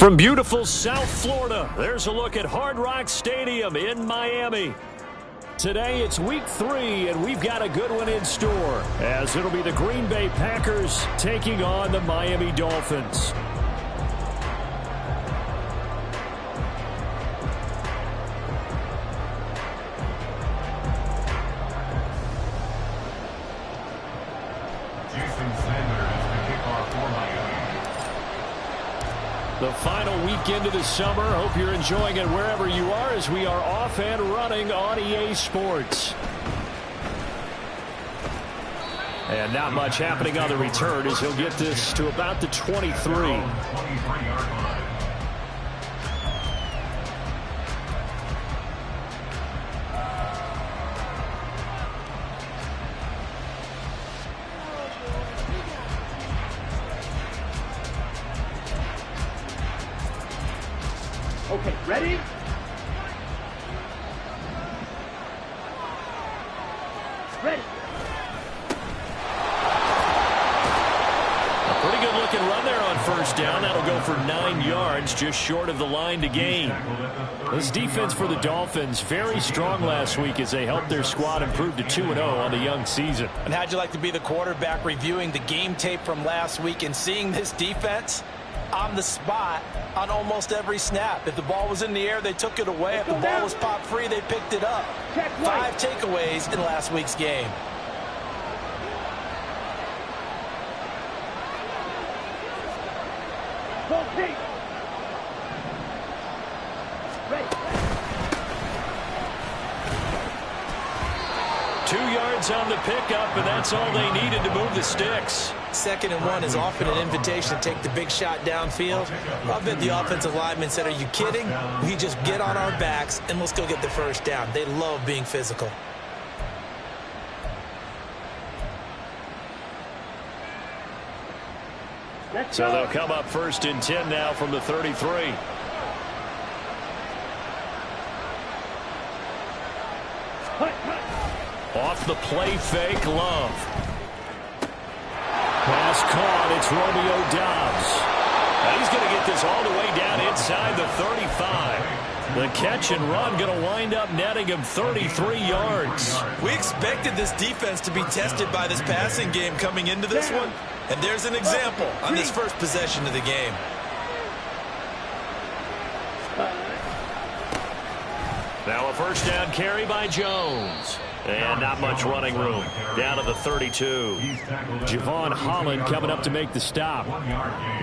From beautiful South Florida, there's a look at Hard Rock Stadium in Miami. Today it's week 3, and we've got a good one in store, as it'll be the Green Bay Packers taking on the Miami Dolphins. The final weekend of the summer. Hope you're enjoying it wherever you are as we are off and running on EA Sports. And not much happening on the return as he'll get this to about the 23. Okay, ready? Ready. A pretty good looking run there on first down. That'll go for 9 yards, just short of the line to gain. This defense for the Dolphins, very strong last week as they helped their squad improve to 2-0 on the young season. And how'd you like to be the quarterback reviewing the game tape from last week and seeing this defense on the spot on almost every snap? If the ball was in the air, they took it away. If the ball was popped free, they picked it up. 5 takeaways in last week's game. Okay. Ready. 2 yards on the pickup, and that's all they needed to move the sticks. 2nd and 1 is often an invitation to take the big shot downfield. I bet the offensive lineman said, are you kidding? We just get on our backs and let's go get the first down. They love being physical. So they'll come up 1st and 10 now from the 33. Off the play fake, Love. Pass caught, it's Romeo Doubs. Now he's going to get this all the way down inside the 35. The catch and run going to wind up netting him 33 yards. We expected this defense to be tested by this passing game coming into this one. And there's an example on this first possession of the game. Now a first down carry by Jones. And not much running room. Down to the 32. Javon Holland coming up to make the stop.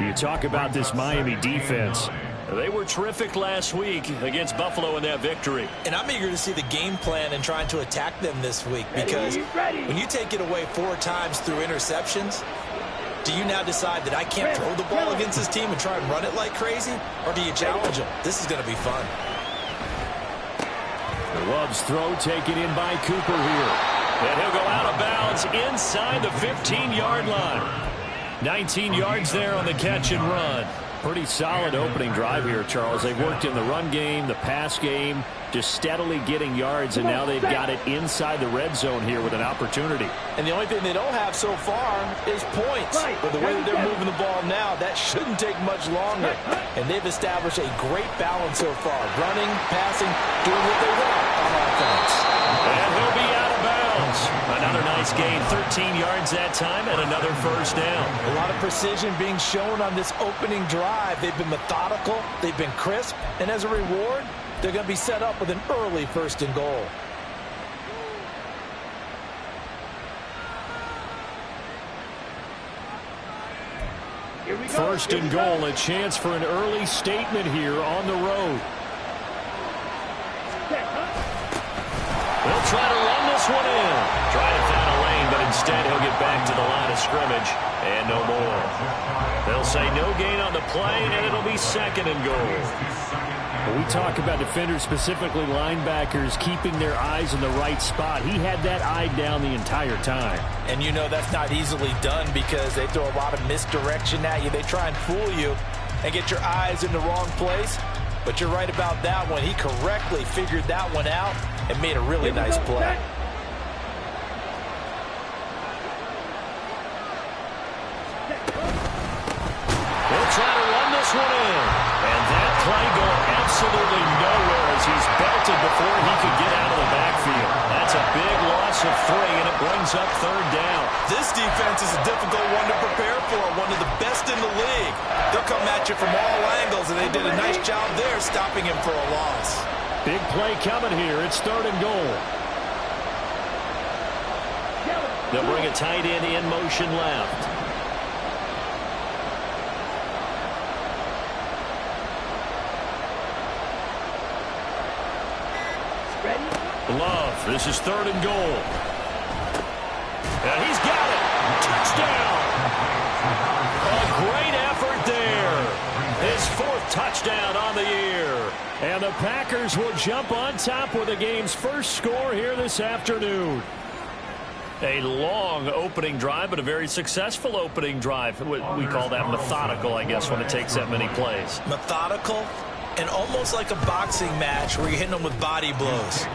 You talk about this Miami defense. They were terrific last week against Buffalo in that victory. And I'm eager to see the game plan and trying to attack them this week, because when you take it away 4 times through interceptions, do you now decide that I can't throw the ball against this team and try and run it like crazy? Or do you challenge them? This is going to be fun. The Love's throw taken in by Cooper here. And he'll go out of bounds inside the 15-yard line. 19 yards there on the catch and run. Pretty solid opening drive here, Charles. They've worked in the run game, the pass game, just steadily getting yards, and now they've got it inside the red zone here with an opportunity. And the only thing they don't have so far is points. But the way that they're moving the ball now, that shouldn't take much longer. And they've established a great balance so far. Running, passing, doing what they want on offense. And he'll be out of bounds. Another nice gain, 13 yards that time, and another first down. A lot of precision being shown on this opening drive. They've been methodical, they've been crisp, and as a reward, they're going to be set up with an early 1st and goal. First and goal, a chance for an early statement here on the road. They'll try to run this one in. Try to find a lane, but instead he'll get back to the line of scrimmage and no more. They'll say no gain on the play, and it'll be 2nd and goal. When we talk about defenders, specifically linebackers, keeping their eyes in the right spot. He had that eye down the entire time. And you know that's not easily done because they throw a lot of misdirection at you. They try and fool you and get your eyes in the wrong place. But you're right about that one. He correctly figured that one out and made a really nice play. They'll try to run this one in. And absolutely nowhere as he's belted before he could get out of the backfield. That's a big loss of 3, and it brings up 3rd down. This defense is a difficult one to prepare for, one of the best in the league. They'll come at you from all angles, and they did a nice job there stopping him for a loss. Big play coming here. It's 3rd and goal. They'll bring a tight end in motion left. Love, this is 3rd and goal. And he's got it. Touchdown. A great effort there. His 4th touchdown on the year. And the Packers will jump on top with the game's first score here this afternoon. A long opening drive, but a very successful opening drive. We call that methodical, I guess, when it takes that many plays. Methodical and almost like a boxing match where you're hitting them with body blows.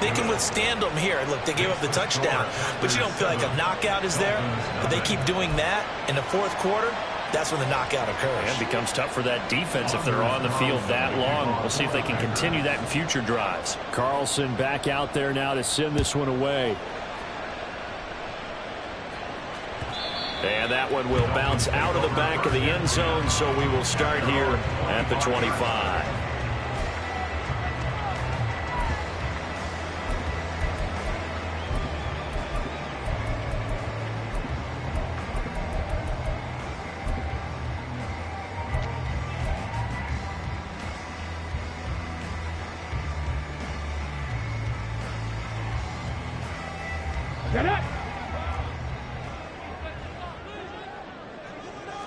They can withstand them here. Look, they gave up the touchdown, but you don't feel like a knockout is there. But they keep doing that in the 4th quarter. That's when the knockout occurs. And it becomes tough for that defense if they're on the field that long. We'll see if they can continue that in future drives. Carlson back out there now to send this one away. And that one will bounce out of the back of the end zone, so we will start here at the 25. Get up!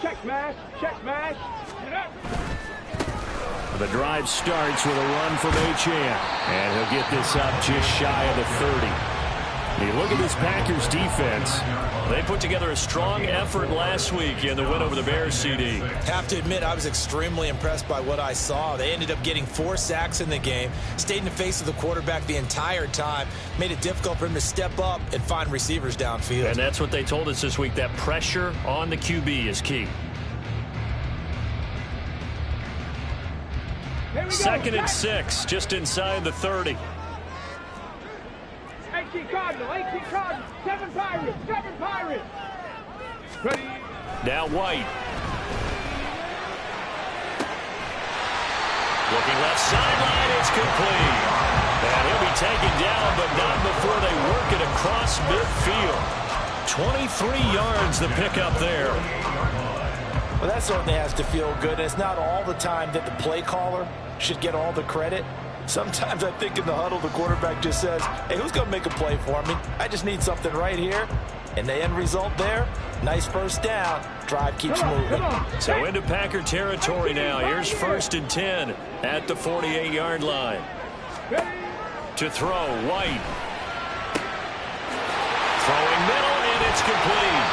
Check smash! Check smash! Get up! The drive starts with a run from Achane. And he'll get this up just shy of the 30. You look at this Packers defense. They put together a strong effort last week in the win over the Bears, CD. Have to admit, I was extremely impressed by what I saw. They ended up getting 4 sacks in the game, stayed in the face of the quarterback the entire time, made it difficult for him to step up and find receivers downfield. And that's what they told us this week, that pressure on the QB is key. 2nd and 6, just inside the 30. 18 Cardinal, 7 Pirates, 7 Pirates. Ready? Now White. Looking left sideline, it's complete. And he'll be taken down, but not before they work it across midfield. 23 yards the pickup there. Well, that certainly has to feel good. It's not all the time that the play caller should get all the credit. Sometimes I think in the huddle, the quarterback just says, hey, who's going to make a play for me? I just need something right here. And the end result there, nice first down. Drive keeps moving. So into Packer territory now. Here's 1st and 10 at the 48-yard line. To throw, White. Throwing middle, and it's complete.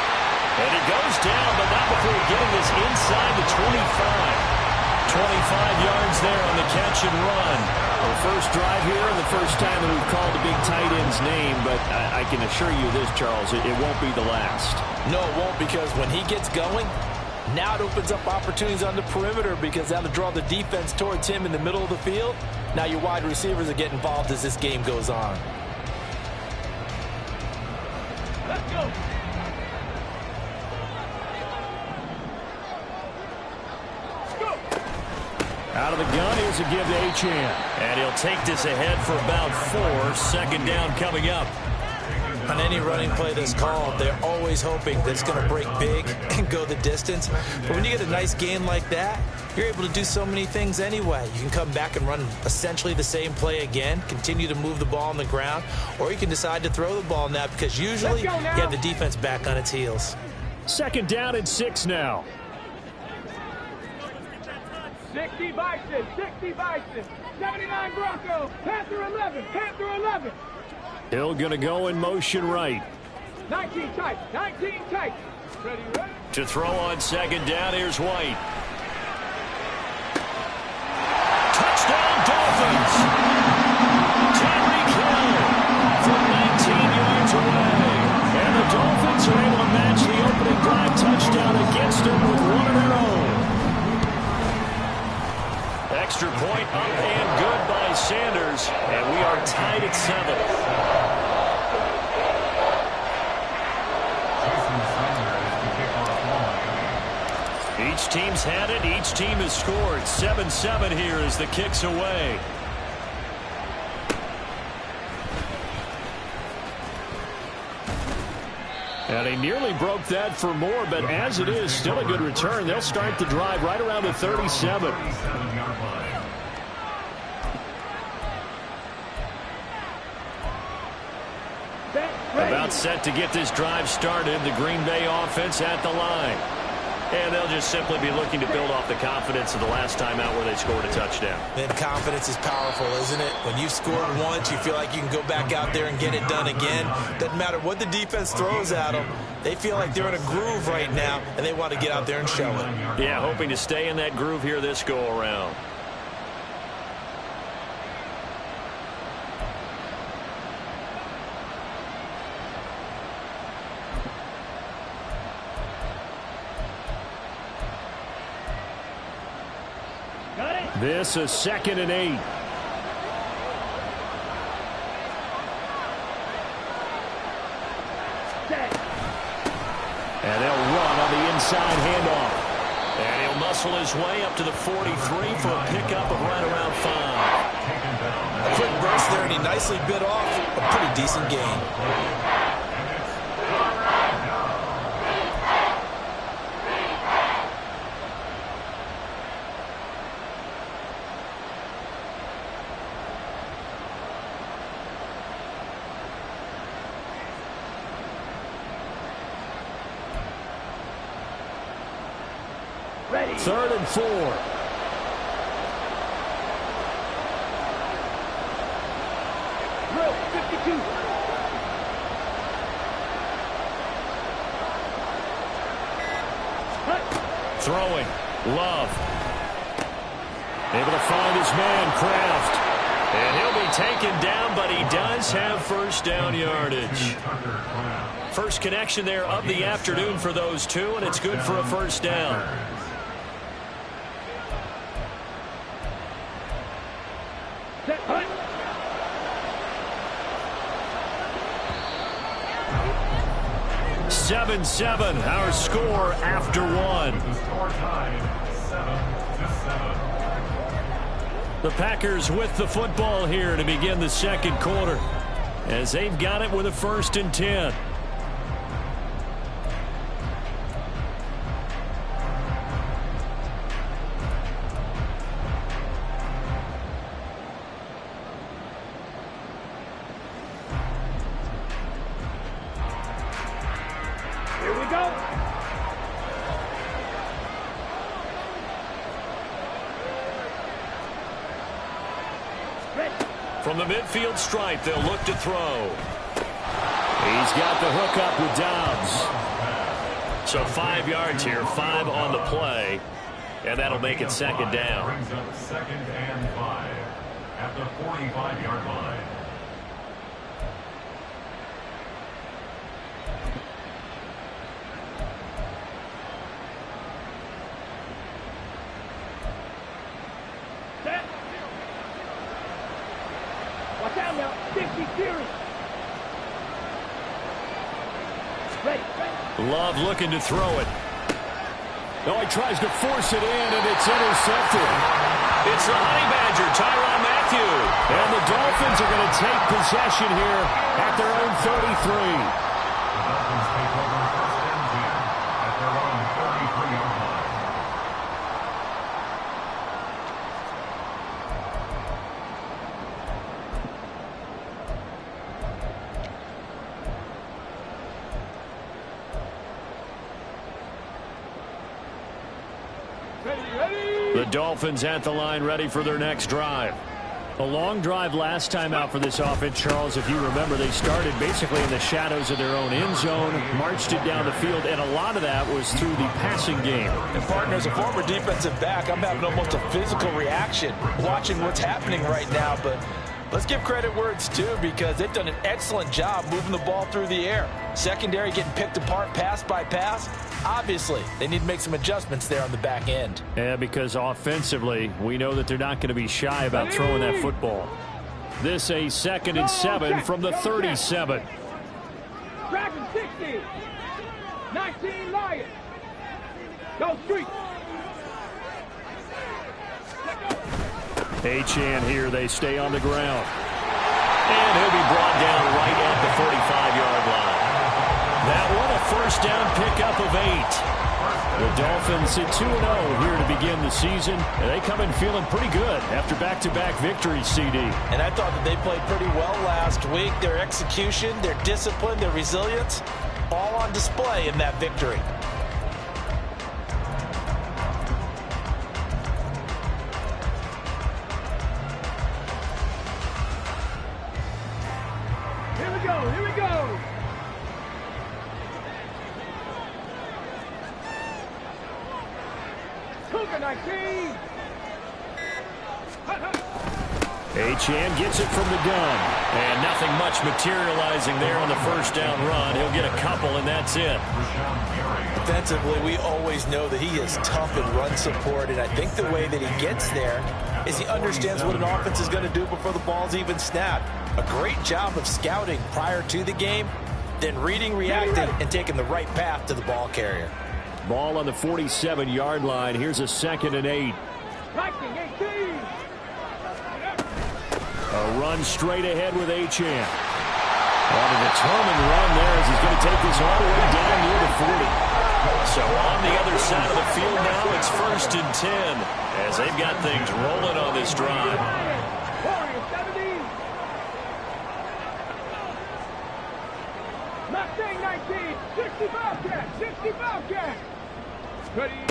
And it goes down, but not before getting this inside the 25. 25 yards there on the catch and run. The first drive here and the first time that we've called the big tight end's name, but I can assure you this, Charles, it won't be the last. No, it won't, because when he gets going, now it opens up opportunities on the perimeter because that'll draw the defense towards him in the middle of the field. Now your wide receivers will get involved as this game goes on. Let's go! Out of the gun, here's a give to Achane. And he'll take this ahead for about 4. 2nd down coming up. On any running play that's called, they're always hoping that it's going to break big and go the distance. But when you get a nice gain like that, you're able to do so many things anyway. You can come back and run essentially the same play again, continue to move the ball on the ground, or you can decide to throw the ball now because usually you have the defense back on its heels. 2nd down and 6 now. 60 Bison, 60 Bison, 79 Broncos, Panther 11, Panther 11. Hill gonna go in motion right. 19 tight, 19 tight. Ready, ready. To throw on 2nd down, here's White. Touchdown Dolphins! Tyreek Hill from 19 yards away. And the Dolphins are able to match the opening drive touchdown against them with one of their own. extra point up and good by Sanders. And we are tied at 7. Each team's had it. Each team has scored. 7-7 here as the kick's away. And he nearly broke that for more, but as it is, still a good return. They'll start the drive right around the 37. About set to get this drive started. The Green Bay offense at the line. And they'll just simply be looking to build off the confidence of the last time out where they scored a touchdown. And confidence is powerful, isn't it? When you've scored once, you feel like you can go back out there and get it done again. Doesn't matter what the defense throws at them. They feel like they're in a groove right now, and they want to get out there and show it. Yeah, hoping to stay in that groove here this go-around. This is 2nd and 8. And they'll run on the inside handoff. And he'll muscle his way up to the 43 for a pickup of right around 5. A quick burst there, and he nicely bit off a pretty decent gain. Ready. 3rd and 4. Drill 52. Throwing. Love. Able to find his man, Kraft. And he'll be taken down, but he does have first down yardage. First connection there of the afternoon for those two, and it's good for a first down. Set, hunt. Seven, our score after 1. The Packers with the football here to begin the second quarter, as they've got it with a 1st and 10. Here we go. Ready. From the midfield stripe, they'll look to throw. He's got the hook up with Dobbs. So 5 yards here, 5 on the play, and that'll make it 2nd down. Brings up 2nd and 5 at the 45-yard line. Set. Watch out now. 60 series. Ready. Love looking to throw it. No, he tries to force it in, and it's intercepted. It's the Honey Badger, Tyrann Mathieu. And the Dolphins are going to take possession here at their own 33. The Dolphins take over 1st and 10 at their own 33-yard line. The Dolphins at the line, ready for their next drive. A long drive last time out for this offense, Charles. If you remember, they started basically in the shadows of their own end zone, marched it down the field, and a lot of that was through the passing game. And, partner, as a former defensive back, I'm having almost a physical reaction watching what's happening right now. But let's give credit where it's due, because they've done an excellent job moving the ball through the air. Secondary getting picked apart pass by pass. Obviously, they need to make some adjustments there on the back end. Yeah, because offensively, we know that they're not going to be shy about throwing that football. This a 2nd and 7 from the 37. Dragon 60. 19 Lions. Go street. Achane here. They stay on the ground. And he'll be brought down right at the 45-yard line. That one a first down pickup of 8. The Dolphins sit 2-0 here to begin the season. And they come in feeling pretty good after back-to-back victories, CD. And I thought that they played pretty well last week. Their execution, their discipline, their resilience, all on display in that victory. Here we go. Here we go. Cougar 19. Achane gets it from the gun. And nothing much materializing there on the first down run. He'll get a couple, and that's it. Defensively, we always know that he is tough in run support, and I think the way that he gets there is he understands what an offense is going to do before the ball's even snapped. A great job of scouting prior to the game, then reading, reacting, and taking the right path to the ball carrier. Ball on the 47-yard line. Here's a 2nd and 8. Viking 18. A run straight ahead with Achane. On a determined run there as he's going to take this all the way down near the 40. So on the other side of the field now, it's 1st and 10 as they've got things rolling on this drive. Warriors 70. Mustang 19. 65 cat. 65 cat. Ready.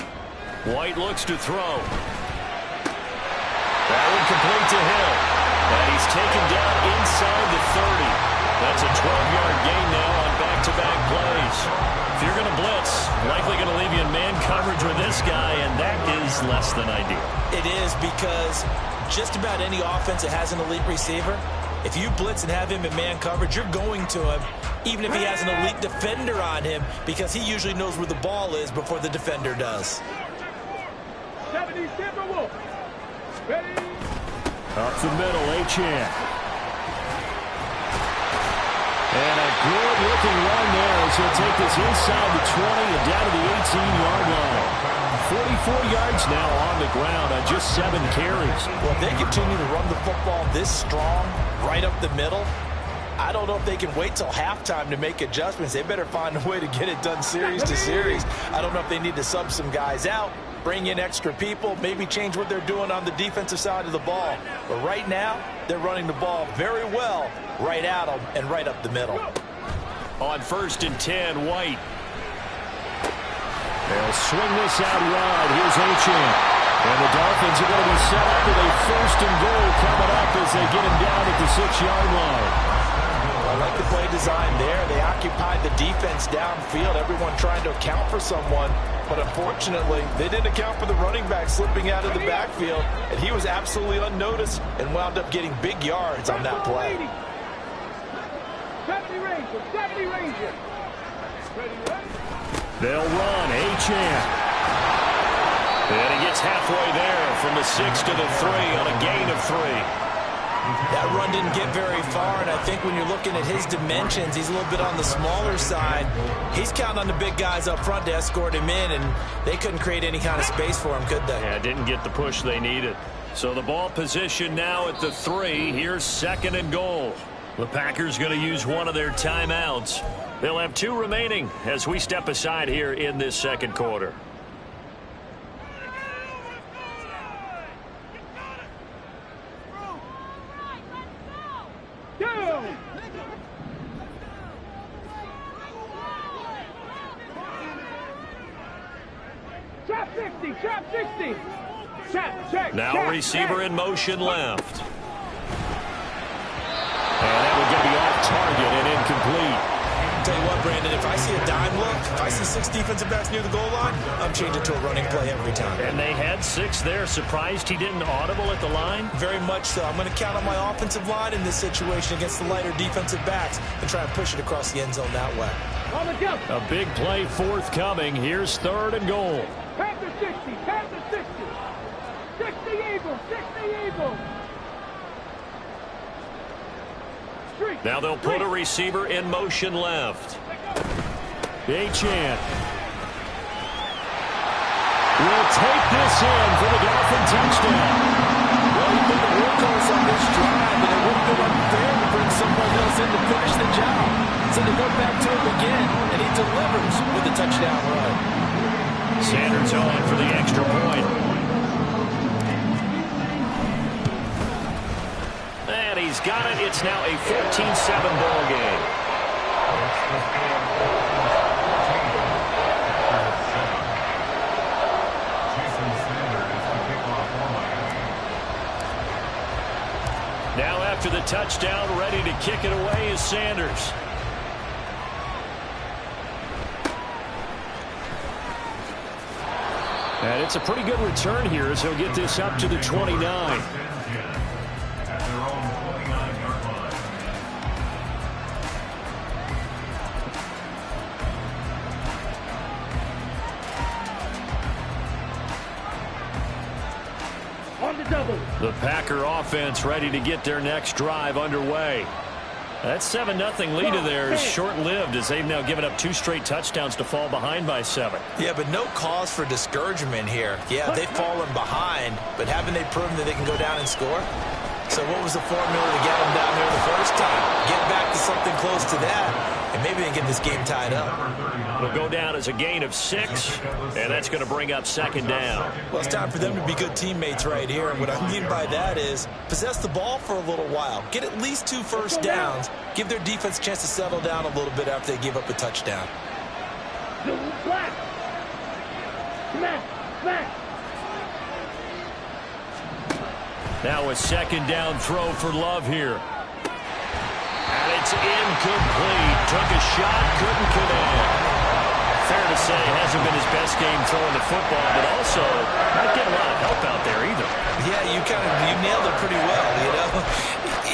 White looks to throw. That one complete to Hill. And he's taken down inside the 30. That's a 12-yard gain now on back-to-back plays. If you're going to blitz, likely going to leave you in man coverage with this guy, and that is less than ideal. It is, because just about any offense that has an elite receiver, if you blitz and have him in man coverage, you're going to him, even if he has an elite defender on him, because he usually knows where the ball is before the defender does. 70 Timberwolves. Ready. Up the middle, Achane. And a good-looking run there as he'll take this inside the 20 and down to the 18-yard line. 44 yards now on the ground on just 7 carries. Well, if they continue to run the football this strong, right up the middle, I don't know if they can wait till halftime to make adjustments. They better find a way to get it done series to series. I don't know if they need to sub some guys out, bring in extra people, maybe change what they're doing on the defensive side of the ball. But right now, they're running the ball very well right at them and right up the middle. On 1st and 10, White. They'll swing this out wide. Here's Achane. And the Dolphins are going to be set up with a 1st and goal coming up as they get him down at the 6-yard line. I like the play design there. They occupied the defense downfield, everyone trying to account for someone. But unfortunately, they didn't account for the running back slipping out of the backfield, and he was absolutely unnoticed and wound up getting big yards on that play. 70 Rangers. 70 Rangers. Ready, ready. They'll run. Achane. And he gets halfway there from the 6 to the 3 on a gain of 3. That run didn't get very far, and I think when you're looking at his dimensions, he's a little bit on the smaller side. He's counting on the big guys up front to escort him in, and they couldn't create any kind of space for him, could they? Yeah, didn't get the push they needed. So the ball position now at the 3. Here's 2nd and goal. The Packers going to use one of their timeouts. They'll have 2 remaining as we step aside here in this 2nd quarter. Trap 60, trap 60. Trap, check, now trap, receiver check. in motion left. And that would get me off target and incomplete. Tell you what, Brandon, if I see a dime look, if I see 6 defensive backs near the goal line, I'm changing to a running play every time. And they had 6 there. Surprised he didn't audible at the line? Very much so. I'm going to count on my offensive line in this situation against the lighter defensive backs and try and push it across the end zone that way. On the jump. A big play forthcoming. Here's 3rd and goal. Panther 60. Panther 60. 60 Eagles. 60 Eagles. Street. Now they'll put a receiver in motion left. Achane will take this in for the Dolphin touchdown. Well, he's been the workhorse on this drive, and it would have been unfair to bring someone else in to finish the job. So they go back to him again, and he delivers with a touchdown run. Sanders on for the extra point. And he's got it. It's now a 14-7 ball game. Now after the touchdown, ready to kick it away is Sanders. And it's a pretty good return here as he'll get this up to the 29. The Packer offense ready to get their next drive underway. That 7-0 lead of theirs is short-lived as they've now given up 2 straight touchdowns to fall behind by 7. Yeah, but no cause for discouragement here. Yeah, they've fallen behind, but haven't they proven that they can go down and score? So what was the formula to get them down there the first time? Get back to something close to that, and maybe they get this game tied up. It'll go down as a gain of 6, and that's going to bring up 2nd down. Well, it's time for them to be good teammates right here. And what I mean by that is possess the ball for a little while. Get at least 2 first downs. Give their defense a chance to settle down a little bit after they give up a touchdown. Black. Smack. Smack. Now a 2nd down throw for Love here. And it's incomplete. Took a shot, couldn't connect. Fair to say, hasn't been his best game throwing the football, but also not getting a lot of help out there either. Yeah, you nailed it pretty well, you know.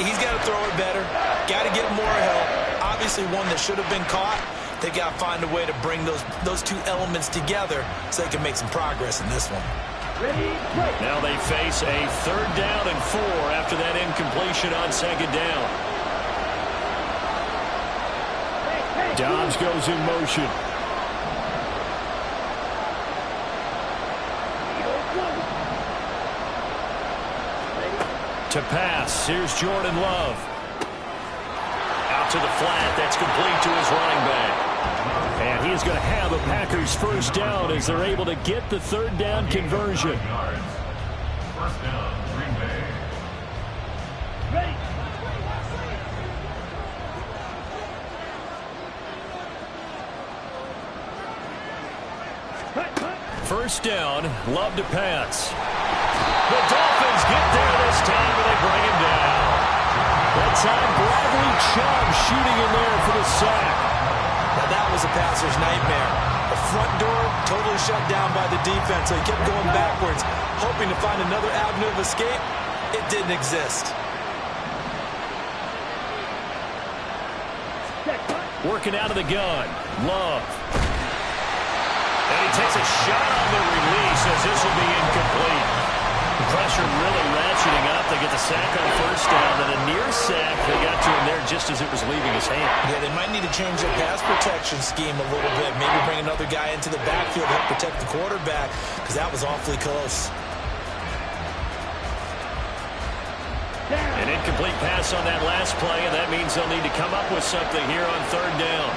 He's got to throw it better. Got to get more help. Obviously one that should have been caught. They got to find a way to bring those 2 elements together so they can make some progress in this one. Now they face a 3rd down and 4 after that incompletion on 2nd down. Dobbs goes in motion. To pass, here's Jordan Love. Out to the flat, that's complete to his running back. And he is going to have a Packers 1st down as they're able to get the 3rd down conversion. 1st down, Green Bay. Ready. First down, Love to pass. The Dolphins get there this time, and they bring him down. That time, Bradley Chubb shooting in there for the sack. Now that was a passer's nightmare. The front door totally shut down by the defense, so he kept going backwards, hoping to find another avenue of escape. It didn't exist. Working out of the gun, Love. And he takes a shot on the release as this will be incomplete. The pressure really ratcheting up. They get the sack on 1st down, and a near sack. They got to him there just as it was leaving his hand. Yeah, they might need to change their pass protection scheme a little bit. Maybe bring another guy into the backfield to help protect the quarterback, because that was awfully close. An incomplete pass on that last play, and that means they'll need to come up with something here on 3rd down.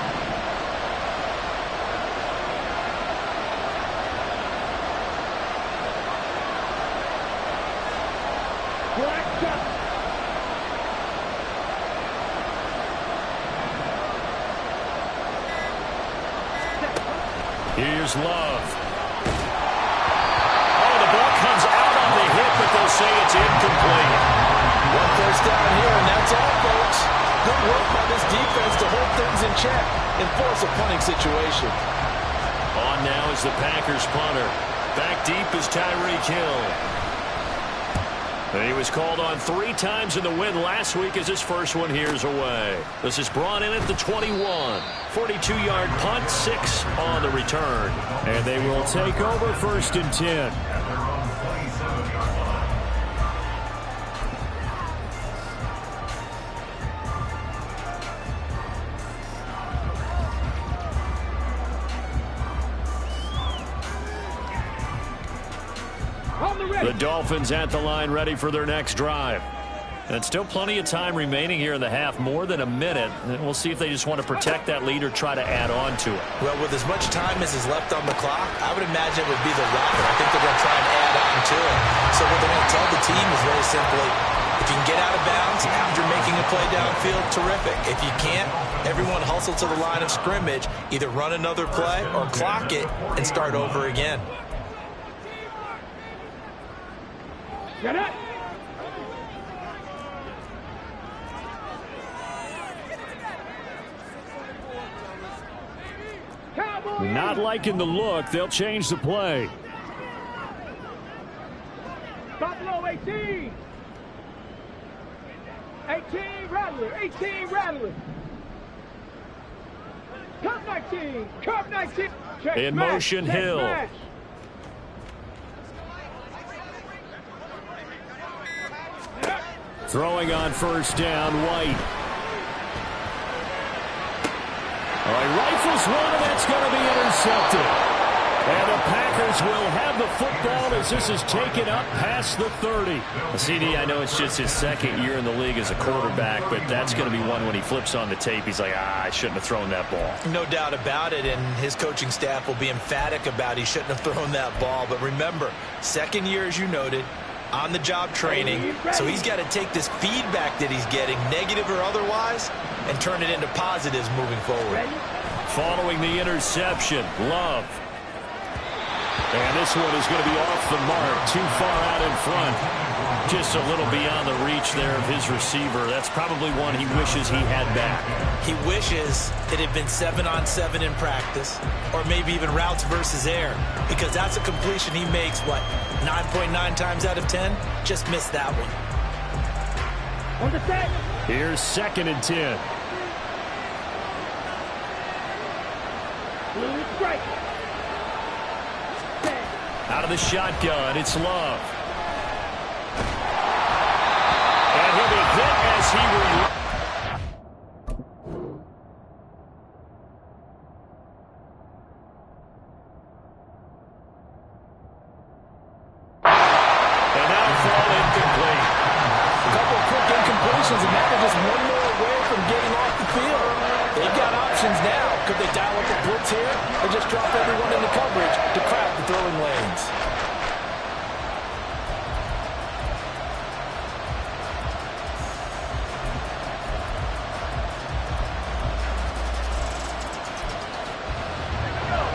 Here's Love. Oh, the ball comes out on the hit, but they'll say it's incomplete. 1 first down here, and that's all, folks. Good work by this defense to hold things in check and force a punting situation. On now is the Packers punter. Back deep is Tyreek Hill. He was called on 3 times in the win last week as his first one here's away. This is brought in at the 21. 42-yard punt, 6 on the return. And they will take over 1st and 10. The Dolphins at the line ready for their next drive. And still plenty of time remaining here in the half, more than a minute. And we'll see if they just want to protect that lead or try to add on to it. Well, with as much time as is left on the clock, I would imagine it would be the latter. I think they're going to try and add on to it. So what they're going to tell the team is very simply, if you can get out of bounds after making a play downfield, terrific. If you can't, everyone hustle to the line of scrimmage, either run another play or clock it and start over again. Get it. Not liking the look. They'll change the play. Buffalo 18. 18 Rattler. 18 Rattler. Curve 19. Curve 19. Check, In smash, motion, check, Hill. Smash. Throwing on 1st down, White. All right, rifles one, and that's going to be intercepted. And the Packers will have the football as this is taken up past the 30. CD, I know it's just his 2nd year in the league as a quarterback, but that's going to be one when he flips on the tape. He's like, I shouldn't have thrown that ball. No doubt about it, and his coaching staff will be emphatic about he shouldn't have thrown that ball. But remember, 2nd year, as you noted, on-the-job training, so he's got to take this feedback that he's getting, negative or otherwise, and turn it into positives moving forward. Following the interception, Love. And this one is going to be off the mark, too far out in front. Just a little beyond the reach there of his receiver. That's probably one he wishes he had back. He wishes it had been 7-on-7 in practice, or maybe even routes versus air, because that's a completion he makes, what, 9.9 times out of 10? Just missed that one. On the set. Here's 2nd and 10. Right. Out of the shotgun, it's Love. And he'll be hit as he will. And now fall incomplete. A couple of quick incompletions, and now they're just one more away from getting off the field. They've got options now. Could they dial up a blitz here, or just drop everyone into coverage to crowd the throwing lanes?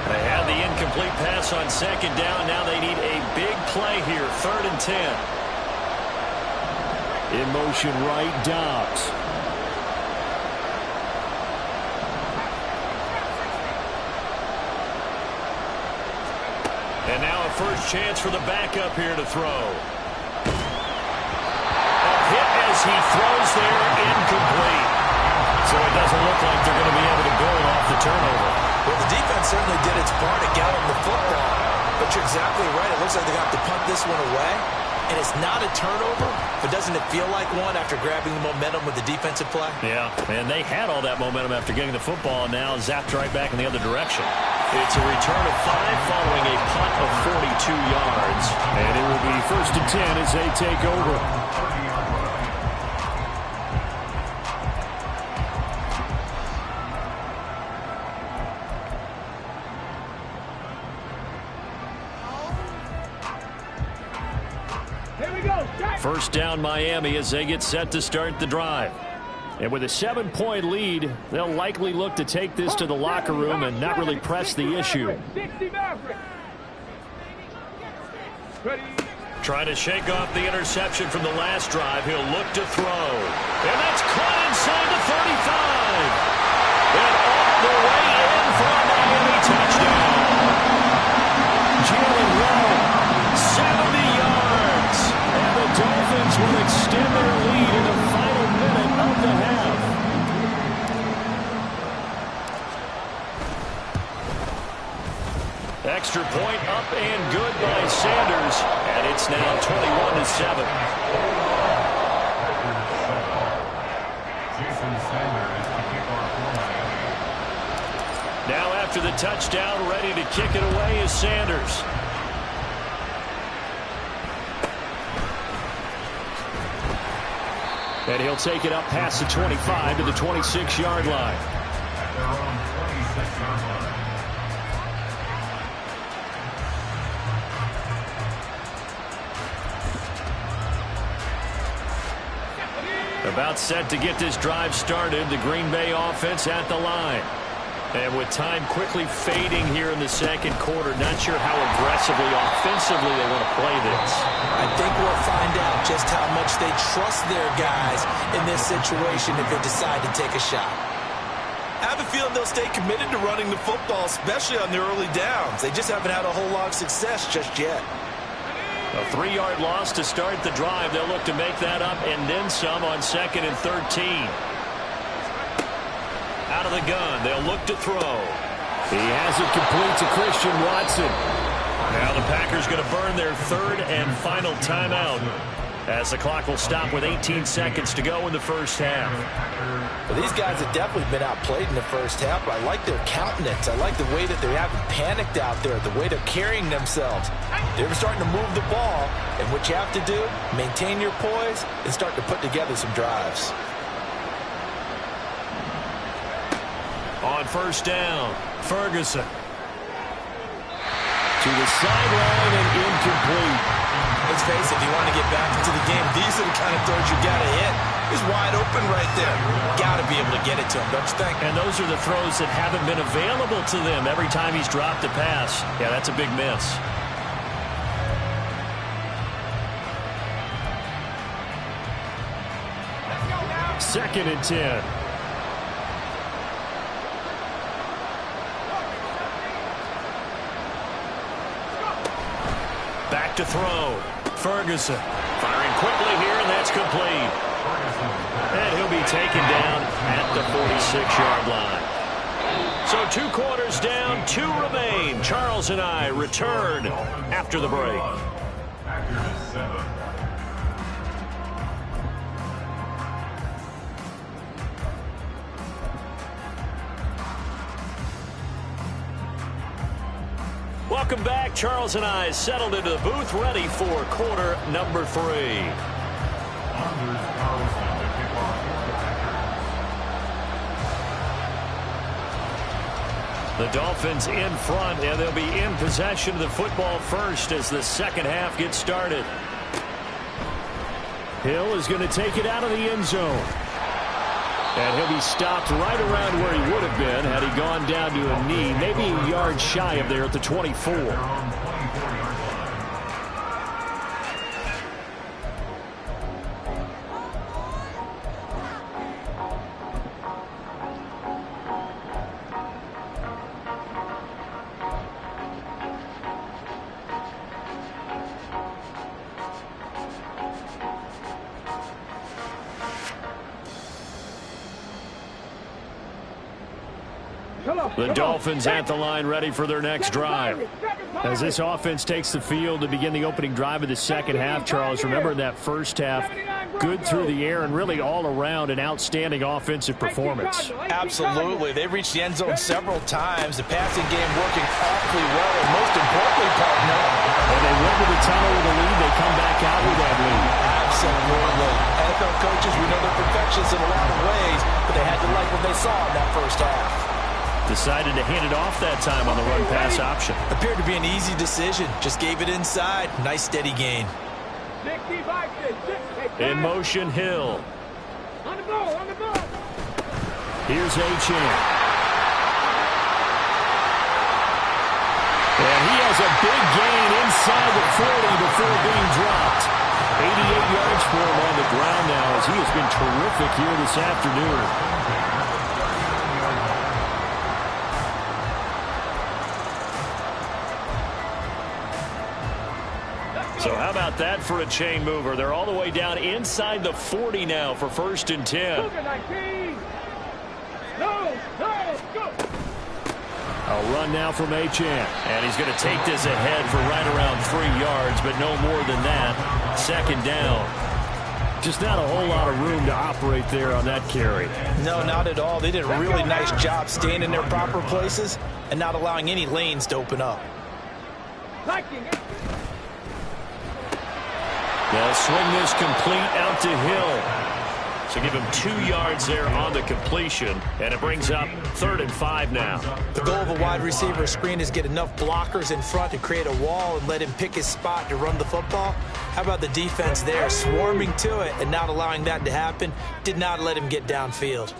They had the incomplete pass on 2nd down. Now they need a big play here. 3rd and 10. In motion right, Dobbs. And now a first chance for the backup here to throw. A hit as he throws there, incomplete. So it doesn't look like they're going to be able to go off the turnover. Well, the defense certainly did its part at galloping the football, but you're exactly right. It looks like they got to punt this one away, and it's not a turnover, but doesn't it feel like one after grabbing the momentum with the defensive play? Yeah, and they had all that momentum after getting the football, and now zapped right back in the other direction. It's a return of 5 following a punt of 42 yards, and it will be 1st and 10 as they take over. First down Miami as they get set to start the drive. And with a 7-point lead, they'll likely look to take this to the locker room and not really press the issue. Trying to shake off the interception from the last drive. He'll look to throw. And that's caught inside the 35. And off the way in for a Miami touchdown. Jalen Rowe, 70 yards. And the Dolphins extend their lead in the final minute of the half. Extra point up and good by Sanders, and it's now 21-7. Jason Sanders to kick off for Miami. Now after the touchdown, ready to kick it away is Sanders. And he'll take it up past the 25 to the 26-yard line. At their own 26-yard line. About set to get this drive started, the Green Bay offense at the line. And with time quickly fading here in the second quarter, not sure how aggressively, offensively they want to play this. I think we'll find out just how much they trust their guys in this situation if they decide to take a shot. I have a feeling they'll stay committed to running the football, especially on their early downs. They just haven't had a whole lot of success just yet. A 3-yard loss to start the drive. They'll look to make that up and then some on 2nd and 13. Out of the gun, they'll look to throw. He has it complete to Christian Watson. Now the Packers going to burn their 3rd and final timeout as the clock will stop with 18 seconds to go in the first half. Well, these guys have definitely been outplayed in the first half, but I like their countenance. I like the way that they haven't panicked out there, the way they're carrying themselves. They're starting to move the ball, and what you have to do, maintain your poise and start to put together some drives. On first down, Ferguson. To the sideline and incomplete. Let's face it, if you want to get back into the game, these are the kind of throws you got to hit. He's wide open right there. Got to be able to get it to him, don't you think? And those are the throws that haven't been available to them every time he's dropped a pass. Yeah, that's a big miss. Second and 10. Back to throw. Ferguson firing quickly here, and that's complete. And he'll be taken down at the 46-yard line. So 2 quarters down, 2 remain. Charles and I return after the break. Packers 7. Welcome back. Charles and I settled into the booth, ready for quarter number 3. Anders Carlson to kick off for the Packers. The Dolphins in front, and they'll be in possession of the football first as the second half gets started. Hill is going to take it out of the end zone. And he'll be stopped right around where he would have been had he gone down to a knee, maybe a yard shy of there at the 24. Their own 24-yard line. The Dolphins at the line, ready for their next drive. As this offense takes the field to begin the opening drive of the second half, Charles, remember in that first half, good through the air and really all around an outstanding offensive performance. Absolutely. They reached the end zone several times. The passing game working awfully well, and most importantly, partner, When they went to the tunnel with a lead, they come back out with that lead. absolutely. NFL coaches, we know they're perfectionists in a lot of ways, but they had to like what they saw in that first half. Decided to hand it off that time on the run-pass option. Appeared to be an easy decision. Just gave it inside. Nice, steady gain. 60 Vikings. In motion, Hill. On the ball, on the ball. Here's Achane. And he has a big gain inside the 40 before being dropped. 88 yards for him on the ground now as he has been terrific here this afternoon. So how about about that for a chain mover? They're all the way down inside the 40 now for 1st and 10. Cougar 19. No, go. A run now from Achane. And he's going to take this ahead for right around 3 yards, but no more than that. 2nd down. Just not a whole lot of room to operate there on that carry. No, not at all. They did a really nice job staying in their proper places and not allowing any lanes to open up. They'll swing this complete out to Hill. So give him 2 yards there on the completion, and it brings up 3rd and 5 now. The goal of a wide receiver screen is get enough blockers in front to create a wall and let him pick his spot to run the football. How about the defense there, swarming to it and not allowing that to happen? Did not let him get downfield.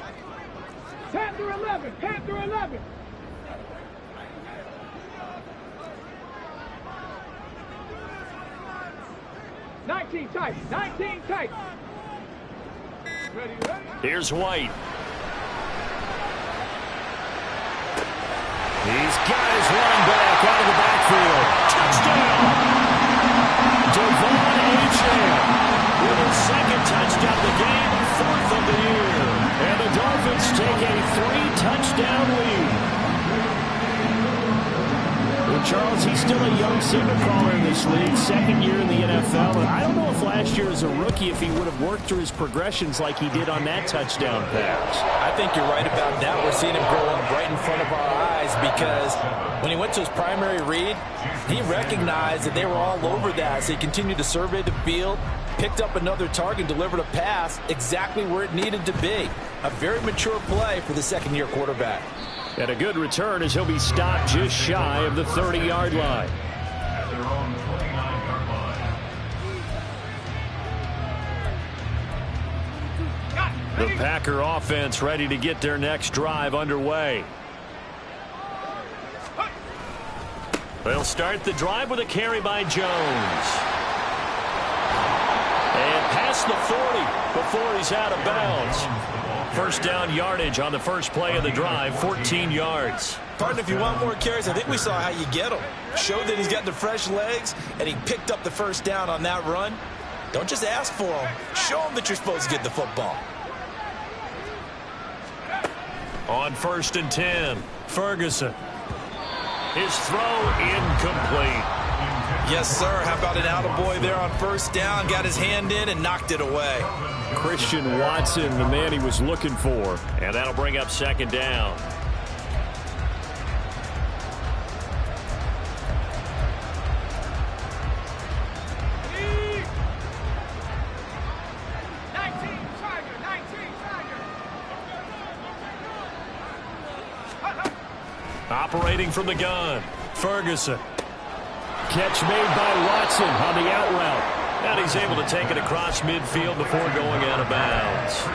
Panther 11, Panther 11. Nineteen tight. Ready. Here's White. He's got his running back out of the backfield. Touchdown! Devon Achane with his 2nd touchdown of the game, 4th of the year. And the Dolphins take a 3-touchdown lead. Well, Charles, he's still a young signal caller in this league, 2nd year in the NFL. And I don't know if last year as a rookie, if he would have worked through his progressions like he did on that touchdown pass. I think you're right about that. We're seeing him grow up right in front of our eyes because when he went to his primary read, he recognized that they were all over that. So he continued to survey the field, picked up another target, delivered a pass exactly where it needed to be. A very mature play for the 2nd-year quarterback. And a good return as he'll be stopped just shy of the 30-yard line. At their own 49-yard line. The Packer offense ready to get their next drive underway. They'll start the drive with a carry by Jones. And past the 40 before he's out of bounds. 1st down yardage on the first play of the drive, 14 yards. Pardon, if you want more carries, I think we saw how you get them. Showed that he's got the fresh legs, and he picked up the 1st down on that run. Don't just ask for them. Show them that you're supposed to get the football. On 1st and 10, Ferguson. His throw incomplete. Yes, sir. How about an attaboy there on 1st down? Got his hand in and knocked it away. Christian Watson, the man he was looking for. And that'll bring up 2nd down. Operating from the gun, Ferguson. Catch made by Watson on the out route. And he's able to take it across midfield before going out of bounds.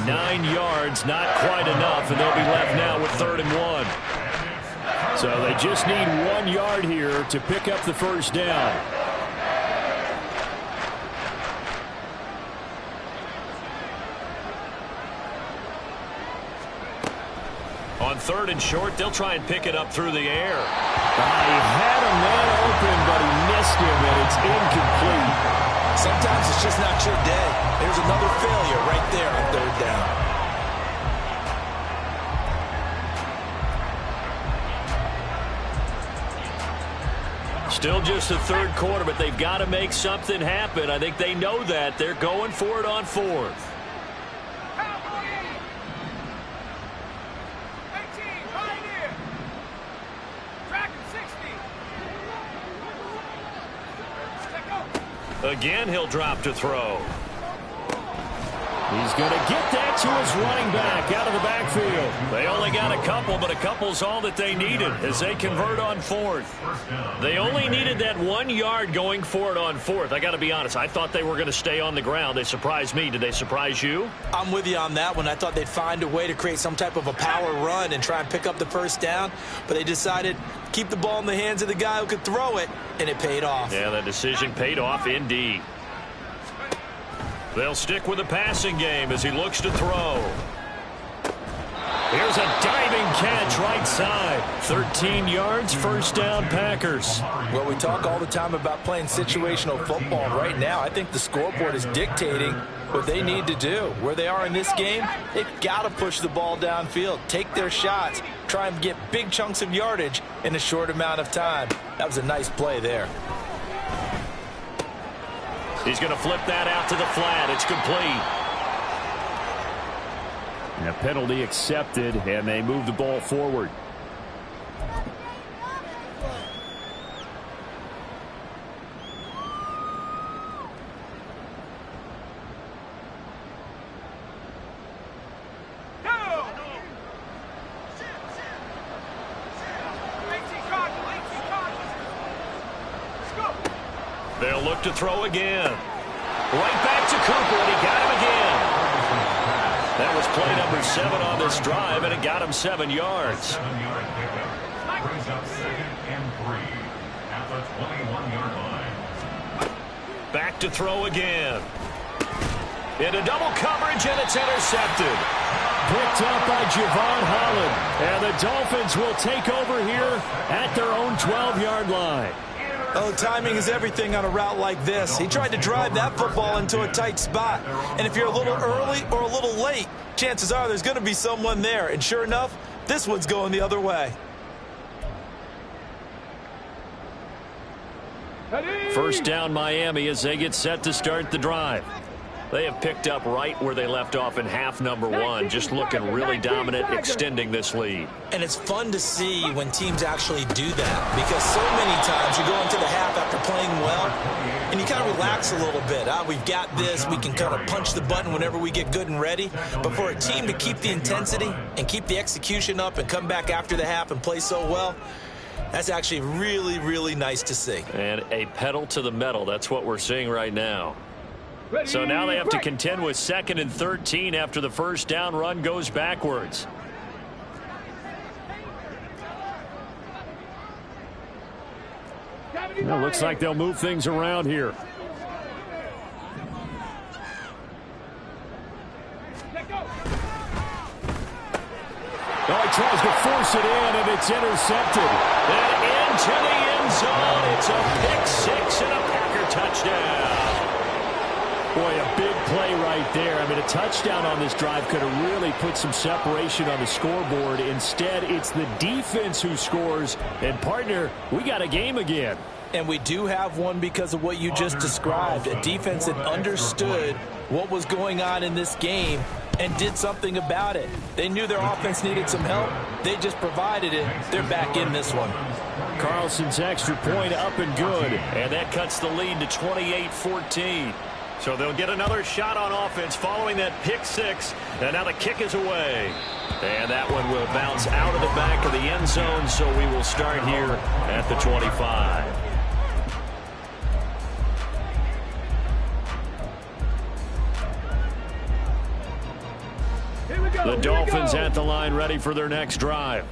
9 yards, not quite enough, and they'll be left now with 3rd and 1. So they just need 1 yard here to pick up the 1st down. On 3rd and short, they'll try and pick it up through the air. He had a man open, but he missed him, and it's incomplete. Sometimes it's just not your day. There's another failure right there on 3rd down. Still just the 3rd quarter, but they've got to make something happen. I think they know that. They're going for it on 4th. Again, he'll drop to throw. He's going to get that to his running back out of the backfield. They only got a couple, but a couple's all that they needed as they convert on 4th. They only needed that 1 yard going for it on 4th. I got to be honest, I thought they were going to stay on the ground. They surprised me. Did they surprise you? I'm with you on that one. I thought they'd find a way to create some type of a power run and try and pick up the 1st down, but they decided keep the ball in the hands of the guy who could throw it, and it paid off. Yeah, that decision paid off indeed. They'll stick with the passing game as he looks to throw. Here's a diving catch right side. 13 yards, first down, Packers. Well, we talk all the time about playing situational football. Right now, I think the scoreboard is dictating what they need to do. Where they are in this game, they've got to push the ball downfield, take their shots, try and get big chunks of yardage in a short amount of time. That was a nice play there. He's going to flip that out to the flat. It's complete. And a penalty accepted, and they move the ball forward. They'll look to throw again. Right back to Cooper, and he got him again. That was play number 7 on this drive, and it got him 7 yards. 7-yard pickup. Brings up 2nd and 3 at the 21-yard line. Back to throw again. Into double coverage, and it's intercepted. Picked up by Javon Holland. And the Dolphins will take over here at their own 12-yard line. Oh, timing is everything on a route like this. He tried to drive that football into a tight spot. And if you're a little early or a little late, chances are there's going to be someone there. And sure enough, this one's going the other way. First down, Miami, as they get set to start the drive. They have picked up right where they left off in half number 1, just looking really dominant, extending this lead. And it's fun to see when teams actually do that, because so many times you go into the half after playing well, and you kind of relax a little bit. We've got this. We can kind of punch the button whenever we get good and ready. But for a team to keep the intensity and keep the execution up and come back after the half and play so well, that's actually really, really nice to see. And a pedal to the metal. That's what we're seeing right now. So now they have to contend with 2nd and 13 after the first down run goes backwards. Well, looks like they'll move things around here. Oh, he tries to force it in, and it's intercepted. And into the end zone. It's a pick 6 and a Packer touchdown. Boy, a big play right there. I mean, a touchdown on this drive could have really put some separation on the scoreboard. Instead, it's the defense who scores. And, partner, we got a game again. And we do have one because of what you just described. A defense that understood what was going on in this game and did something about it. They knew their offense needed some help. They just provided it. They're back in this one. Carlson's extra point up and good. And that cuts the lead to 28-14. So they'll get another shot on offense following that pick 6. And now the kick is away. And that one will bounce out of the back of the end zone. So we will start here at the 25. The Dolphins at the line, ready for their next drive.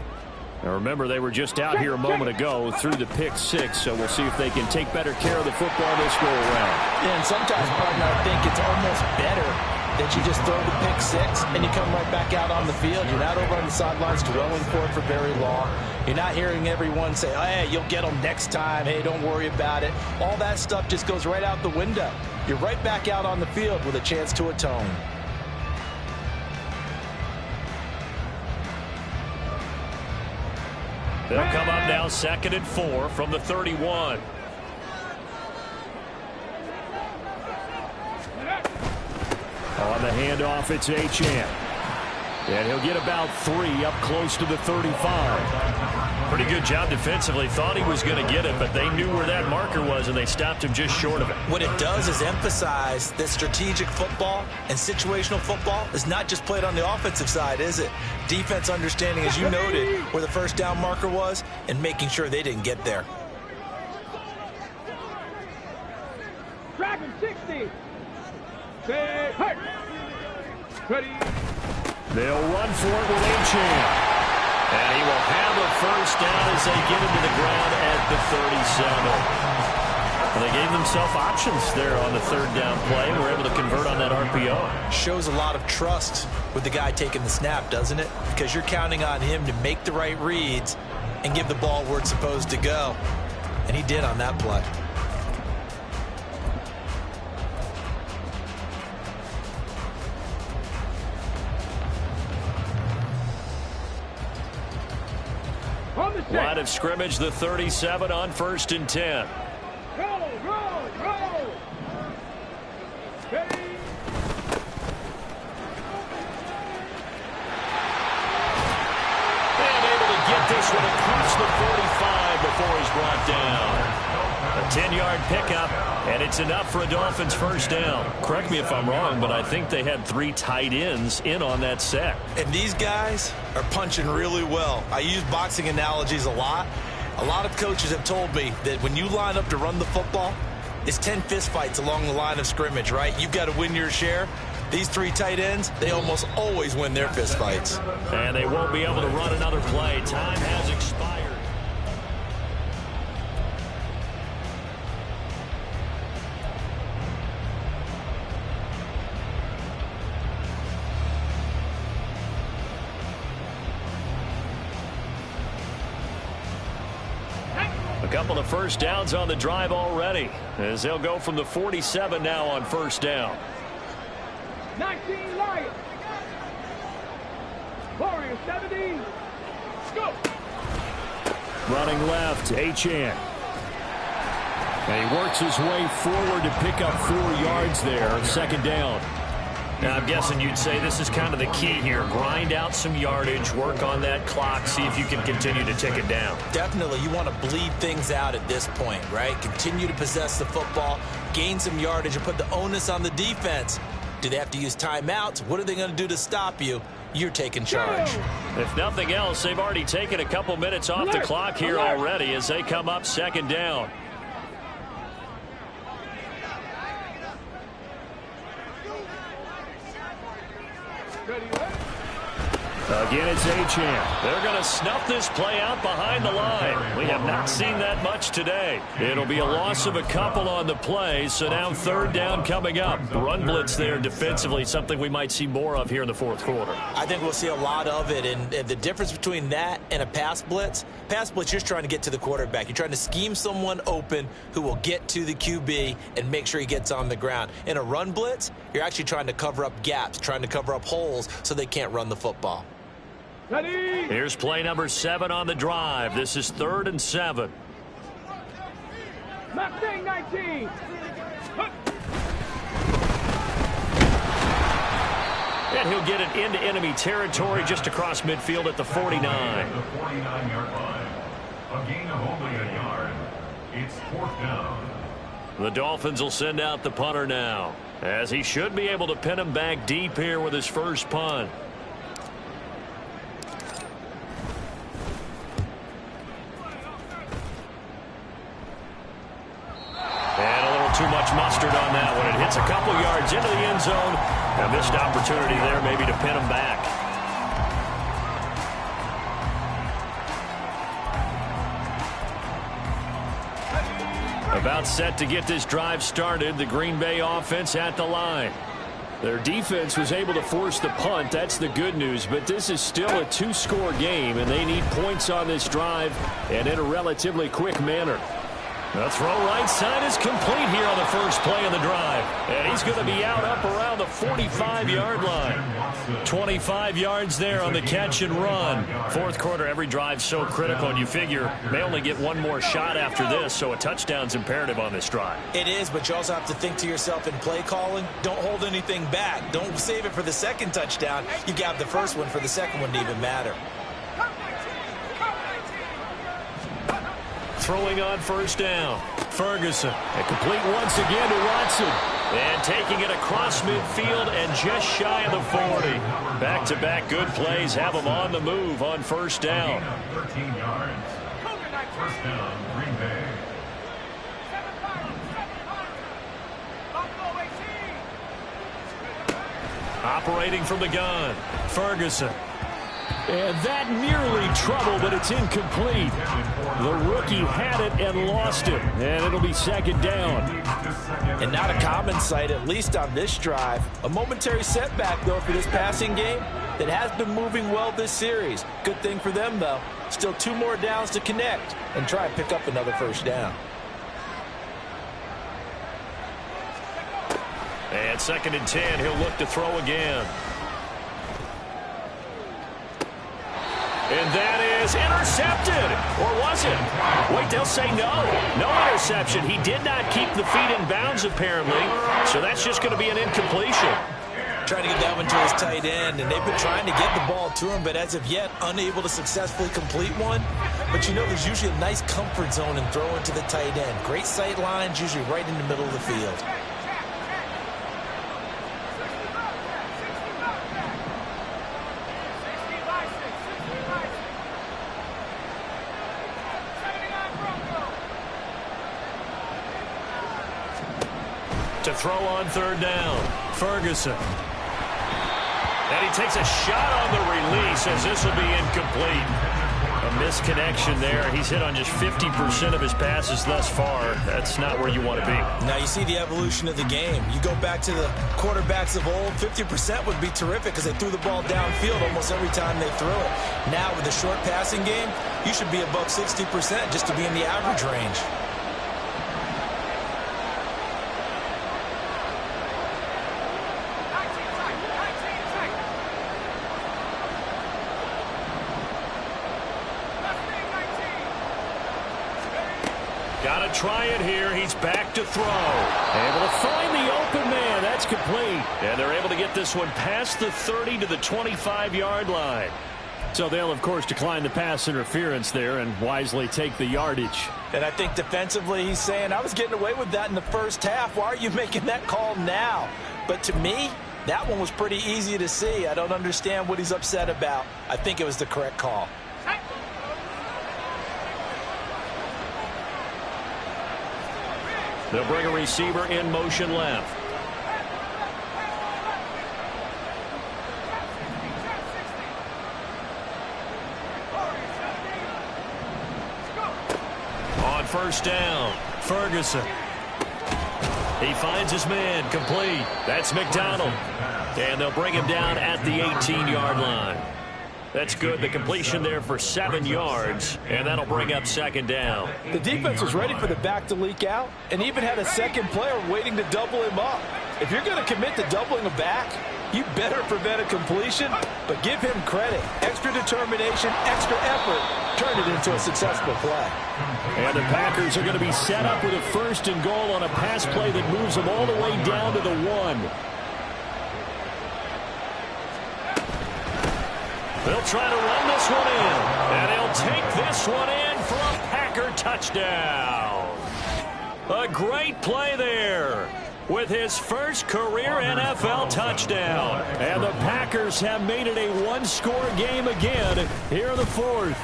Now remember, they were just out here a moment ago through the pick 6, so we'll see if they can take better care of the football this go around. Yeah, and sometimes, partner, I think it's almost better that you just throw the pick 6 and you come right back out on the field. You're not over on the sidelines dwelling for it for very long. You're not hearing everyone say, oh, hey, you'll get them next time. Hey, don't worry about it. All that stuff just goes right out the window. You're right back out on the field with a chance to atone. They'll come up now 2nd and 4 from the 31. On the handoff, it's Achane. And he'll get about 3 up close to the 35. Pretty good job defensively. Thought he was going to get it, but they knew where that marker was, and they stopped him just short of it. What it does is emphasize that strategic football and situational football is not just played on the offensive side, is it? Defense understanding, as you noted, where the first down marker was and making sure they didn't get there. Dragon 60. Stay hurt. Ready. They'll run for it with Achane. And he will have a first down as they get him to the ground at the 37. Well, they gave themselves options there on the third down play. Were able to convert on that RPO. Shows a lot of trust with the guy taking the snap, doesn't it? Because you're counting on him to make the right reads and give the ball where it's supposed to go. And he did on that play. Line of scrimmage, the 37 on 1st and 10. Roll. Ready. And able to get this one across the 45 before he's brought down. A 10-yard pickup, and it's enough for a Dolphins first down. Correct me if I'm wrong, but I think they had 3 tight ends in on that set. And these guys are punching really well. I use boxing analogies a lot. A lot of coaches have told me that when you line up to run the football, it's 10 fistfights along the line of scrimmage, right? You've got to win your share. These 3 tight ends, they almost always win their fistfights. And they won't be able to run another play. Time has expired. A couple of first downs on the drive already, as they'll go from the 47 now on first down. 19 Lions. Warriors 17. Go. Running left, Achane. And he works his way forward to pick up 4 yards there, second down. Now, I'm guessing you'd say this is kind of the key here. Grind out some yardage, work on that clock, see if you can continue to tick it down. Definitely, you want to bleed things out at this point, right? Continue to possess the football, gain some yardage, and put the onus on the defense. Do they have to use timeouts? What are they going to do to stop you? You're taking charge. If nothing else, they've already taken a couple minutes off the clock here already as they come up second down. Again, it's Achane. They're going to snuff this play out behind the line. We have not seen that much today. It'll be a loss of a couple on the play, so now third down coming up. Run blitz there defensively, something we might see more of here in the fourth quarter. I think we'll see a lot of it, and the difference between that and a pass blitz, you're just trying to get to the quarterback. You're trying to scheme someone open who will get to the QB and make sure he gets on the ground. In a run blitz, you're actually trying to cover up gaps, trying to cover up holes so they can't run the football. Ready. Here's play number 7 on the drive. This is 3rd and 7. Mustang 19. And he'll get it into enemy territory just across midfield at the 49. The 49-yard line. A gain of only a yard. It's 4th down. The Dolphins will send out the punter now, as he should be able to pin him back deep here with his first punt. Too much mustard on that one. It hits a couple yards into the end zone. A missed opportunity there maybe to pin him back. About set to get this drive started. The Green Bay offense at the line. Their defense was able to force the punt. That's the good news. But this is still a 2-score game, and they need points on this drive and in a relatively quick manner. The throw right side is complete here on the first play of the drive. And he's going to be out up around the 45-yard line. 25 yards there on the catch and run. Fourth quarter, every drive so critical, and you figure they only get one more shot after this, so a touchdown's imperative on this drive. It is, but you also have to think to yourself in play calling, don't hold anything back. Don't save it for the second touchdown. You got the first one for the second one to even matter. Throwing on first down. Ferguson. And complete once again to Watson. And taking it across midfield and just shy of the 40. Back-to-back good plays have them on the move on first down. 13 yards. First down, Green Bay. Operating from the gun. Ferguson. And that nearly trouble, but it's incomplete. The rookie had it and lost it, and it'll be second down. And not a common sight, at least on this drive. A momentary setback, though, for this passing game that has been moving well this series. Good thing for them, though. Still 2 more downs to connect and try and pick up another first down. And second and 10, he'll look to throw again. And that is intercepted. Or was it? Wait, they'll say no. No interception. He did not keep the feet in bounds, apparently. So that's just going to be an incompletion. Trying to get that one to his tight end, and they've been trying to get the ball to him, but as of yet, unable to successfully complete one. But you know, there's usually a nice comfort zone in throwing to the tight end. Great sight lines, usually right in the middle of the field. To throw on third down, Ferguson. And he takes a shot on the release as this will be incomplete. A misconnection there. He's hit on just 50% of his passes thus far. That's not where you want to be. Now you see the evolution of the game. You go back to the quarterbacks of old, 50% would be terrific because they threw the ball downfield almost every time they threw it. Now with the short passing game, you should be above 60% just to be in the average range. Got to try it here. He's back to throw. Able to find the open man. That's complete. And they're able to get this one past the 30 to the 25-yard line. So they'll, of course, decline the pass interference there and wisely take the yardage. And I think defensively he's saying, I was getting away with that in the first half. Why are you making that call now? But to me, that one was pretty easy to see. I don't understand what he's upset about. I think it was the correct call. They'll bring a receiver in motion left. On first down, Ferguson. He finds his man, complete. That's McDonald. And they'll bring him down at the 18-yard line. That's good. The completion there for 7 yards, and that'll bring up second down. The defense was ready for the back to leak out and even had a second player waiting to double him up. If you're going to commit to doubling a back, you better prevent a completion, but give him credit. Extra determination, extra effort, turn it into a successful play. And the Packers are going to be set up with a first and goal on a pass play that moves them all the way down to the 1. They'll try to run this one in, and he'll take this one in for a Packer touchdown. A great play there with his first career NFL touchdown. And the Packers have made it a one-score game again here in the fourth.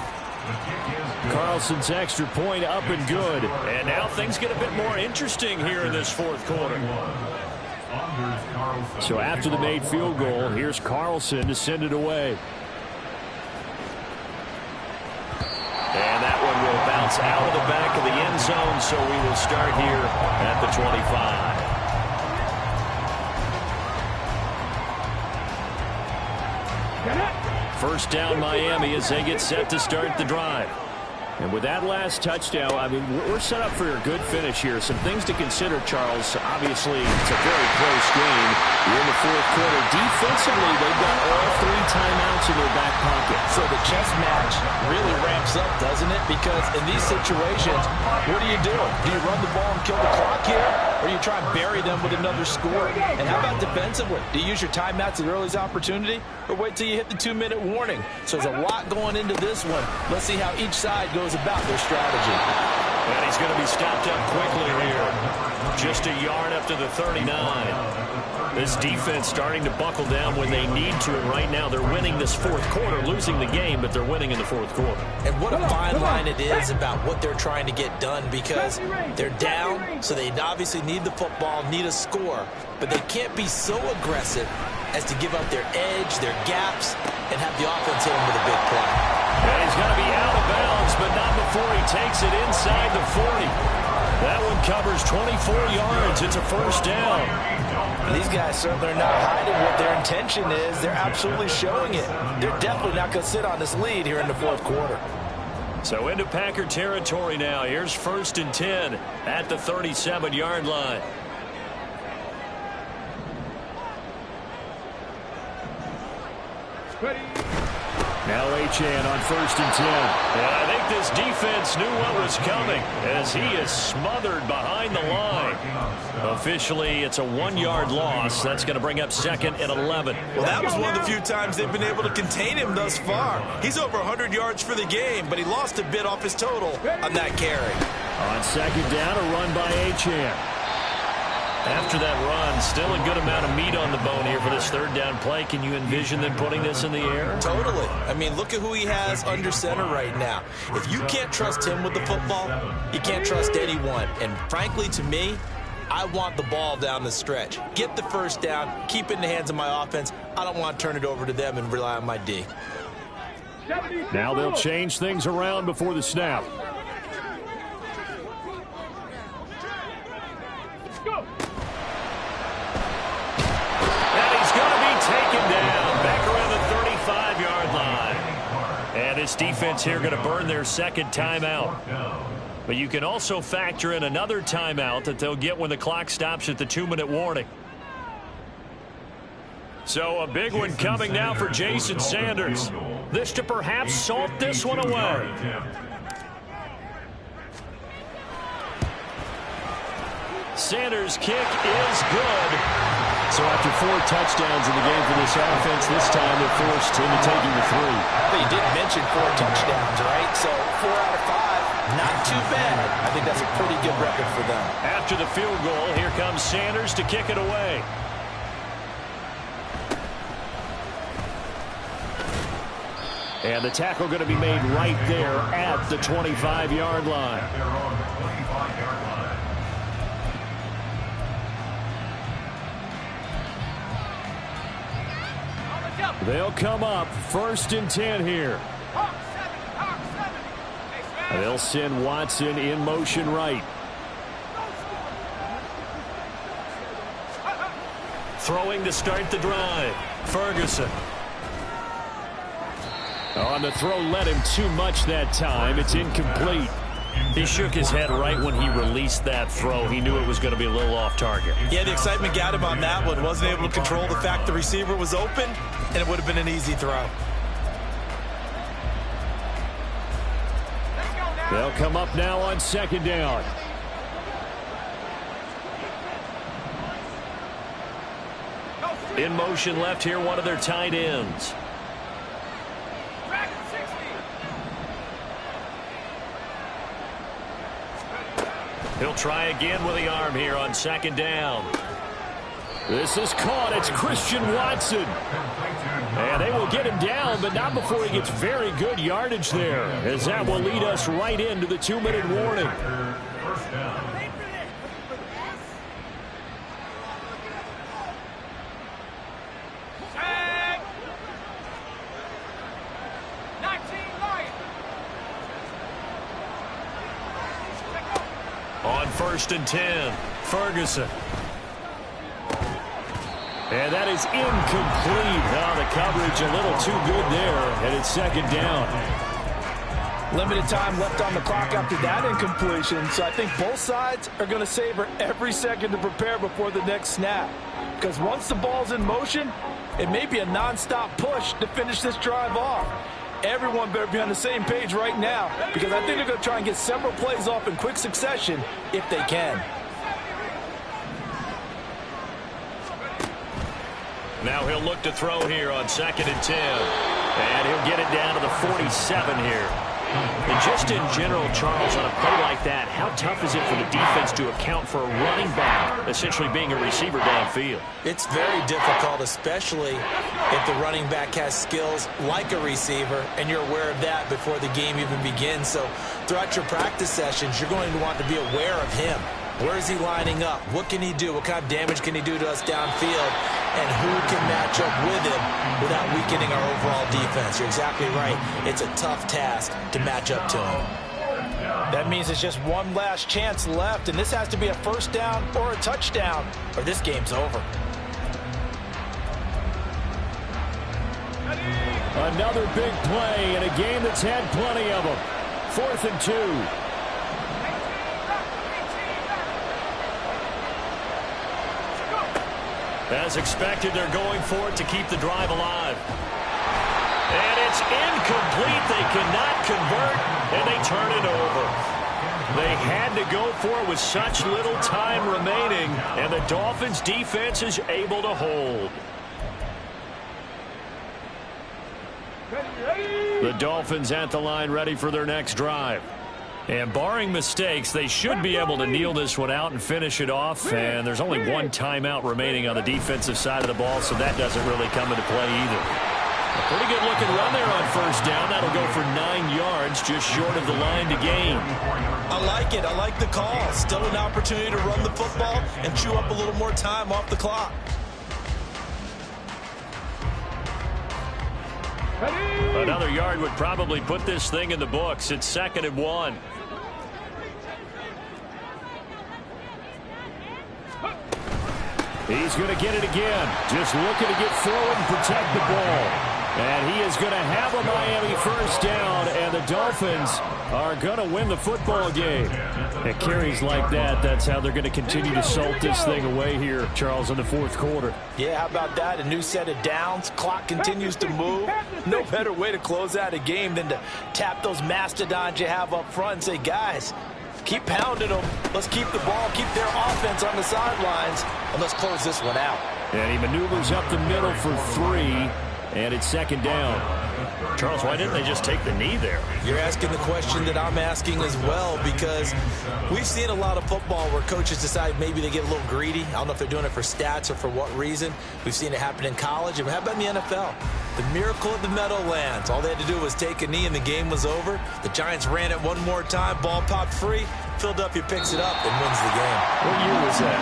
Carlson's extra point up and good. And now things get a bit more interesting here in this fourth quarter. So after the made field goal, here's Carlson to send it away. And that one will bounce out of the back of the end zone, so we will start here at the 25. First down Miami as they get set to start the drive. And with that last touchdown, I mean, we're set up for a good finish here. Some things to consider, Charles. Obviously, it's a very close game. You're in the fourth quarter. Defensively, they've got all 3 timeouts in their back pocket. So the chess match really ramps up, doesn't it? Because in these situations, what do you do? Do you run the ball and kill the clock here? Or do you try and bury them with another score? And how about defensively? Do you use your timeouts at the earliest opportunity? Or wait till you hit the 2-minute warning? So there's a lot going into this one. Let's see how each side goes about their strategy. And he's going to be stopped up quickly here. Just a yard up to the 39. This defense starting to buckle down when they need to, and right now they're winning this fourth quarter, losing the game, but they're winning in the fourth quarter. And what a fine line it is about what they're trying to get done, because they're down, so they obviously need the football, need a score, but they can't be so aggressive as to give up their edge, their gaps, and have the offense hit them with a big play. And he's going to be out of bounds, but not before he takes it inside the 40. That one covers 24 yards. It's a first down. And these guys certainly are not hiding what their intention is. They're absolutely showing it. They're definitely not going to sit on this lead here in the fourth quarter. So into Packer territory now. Here's 1st and 10 at the 37-yard line. Ready. Now Achane on 1st and 10. And I think this defense knew what was coming as he is smothered behind the line. Officially, it's a 1-yard loss. That's going to bring up 2nd and 11. Well, that was one of the few times they've been able to contain him thus far. He's over 100 yards for the game, but he lost a bit off his total on that carry. On 2nd down, a run by Achane. After that run, still a good amount of meat on the bone here for this 3rd down play. Can you envision them putting this in the air? Totally. I mean, look at who he has under center right now. If you can't trust him with the football, you can't trust anyone. And frankly, to me, I want the ball down the stretch. Get the first down, keep it in the hands of my offense. I don't want to turn it over to them and rely on my D. Now they'll change things around before the snap. Taken down back around the 35-yard line. And this defense here going to burn their 2nd timeout. But you can also factor in another timeout that they'll get when the clock stops at the 2-minute warning. So a big one coming now for Jason Sanders. This to perhaps salt this one away. Sanders' kick is good. So after 4 touchdowns in the game for this offense, this time they're forced into taking the 3. But you did mention 4 touchdowns, right? So 4 out of 5, not too bad. I think that's a pretty good record for them. After the field goal, here comes Sanders to kick it away. And the tackle going to be made right there at the 25-yard line. They'll come up 1st and 10 here. They'll send Watson in motion right. Throwing to start the drive. Ferguson. On the throw, led him too much that time. It's incomplete. He shook his head right when he released that throw. He knew it was going to be a little off target. Yeah, the excitement got him on that one. Wasn't able to control the fact the receiver was open, and it would have been an easy throw. They'll come up now on 2nd down. In motion left here, one of their tight ends. He'll try again with the arm here on 2nd down. This is caught. It's Christian Watson. And they will get him down, but not before he gets very good yardage there, as that will lead us right into the 2-minute warning. First down. On 1st and 10, Ferguson. And that is incomplete. Oh, the coverage a little too good there, and it's 2nd down. Limited time left on the clock after that incompletion, so I think both sides are going to savor every second to prepare before the next snap. Because once the ball's in motion, it may be a nonstop push to finish this drive off. Everyone better be on the same page right now, because I think they're going to try and get several plays off in quick succession if they can. Now he'll look to throw here on 2nd and 10. And he'll get it down to the 47 here. And just in general, Charles, on a play like that, how tough is it for the defense to account for a running back essentially being a receiver downfield? It's very difficult, especially if the running back has skills like a receiver, and you're aware of that before the game even begins. So throughout your practice sessions, you're going to want to be aware of him. Where is he lining up? What can he do? What kind of damage can he do to us downfield? And who can match up with him without weakening our overall defense? You're exactly right. It's a tough task to match up to him. That means it's just one last chance left, and this has to be a first down or a touchdown, or this game's over. Another big play in a game that's had plenty of them. 4th and 2. As expected, they're going for it to keep the drive alive. And it's incomplete. They cannot convert, and they turn it over. They had to go for it with such little time remaining, and the Dolphins' defense is able to hold. The Dolphins at the line ready for their next drive. And barring mistakes, they should be able to kneel this one out and finish it off. And there's only one timeout remaining on the defensive side of the ball, so that doesn't really come into play either. A pretty good looking run there on first down. That'll go for 9 yards, just short of the line to gain. I like it. I like the call. Still an opportunity to run the football and chew up a little more time off the clock. Another yard would probably put this thing in the books. It's 2nd and 1. He's going to get it again. Just looking to get forward and protect the ball. And he is going to have a Miami first down, and the Dolphins are going to win the football game. At carries like that, that's how they're going to continue to salt this thing away here, Charles, in the 4th quarter. Yeah, how about that? A new set of downs. Clock continues to move. No better way to close out a game than to tap those mastodons you have up front and say, guys, keep pounding them. Let's keep the ball, keep their offense on the sidelines, and let's close this one out. And he maneuvers up the middle for 3. And it's 2nd down. Charles, why didn't they just take the knee there? You're asking the question that I'm asking as well, because we've seen a lot of football where coaches decide maybe they get a little greedy. I don't know if they're doing it for stats or for what reason. We've seen it happen in college. And how about in the NFL? The miracle of the Meadowlands. All they had to do was take a knee and the game was over. The Giants ran it one more time. Ball popped free. Philadelphia picks it up and wins the game. What year was that?